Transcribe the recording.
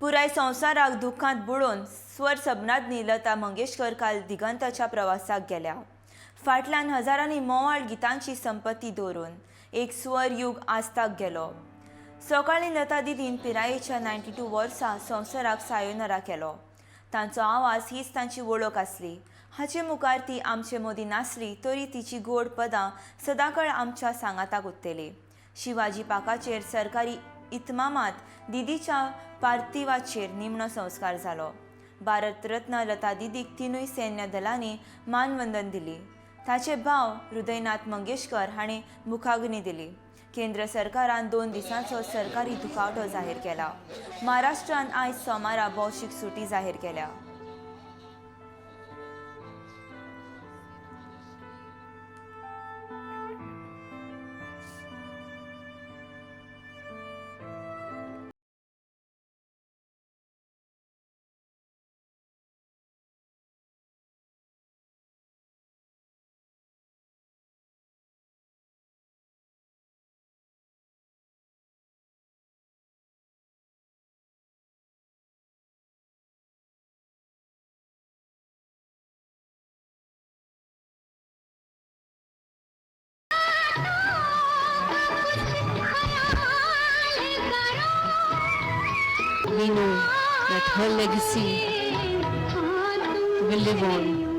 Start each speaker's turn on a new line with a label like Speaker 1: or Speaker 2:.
Speaker 1: पुराय संवसाराक दुःखांत बुडोवन स्वर सबनादनी लता मंगेशकर काल दिगंताच्या प्रवासाक गेल्या. फाटल्यान हजारांनी मोवाळ गितांची संपत्ती दवरून एक स्वर युग आस्ताक गेलो. सकाळीं लता दिदीन पिरायेच्या 92 वर्सां संवसाराक सायोनारा केलो. तांचो आवाज हीच तांची वळख आसली. हाचे मुखार ती आमचे मदीं नासली तरी तिची गोड पदां सदांकाळ आमच्या सांगाताक उत्तेली. शिवाजी पाकाचेर सरकारी इतमामात दिदीच्या पार्थिवाचेर निमणो संस्कार जालो. भारत रत्न लता दिदीक तिनूय सैन्य दलांनी मानवंदन दिली. ताचे भाव हृदयनाथ मंगेशकर हाणें मुखाग्नी दिली. केंद्र सरकारान 2 दिसांचो सरकारी दुखावटो जाहीर केला. महाराष्ट्रान आयज सोमारा भौशीक सुटी जाहीर केल्या.
Speaker 2: We know that her legacy will live on.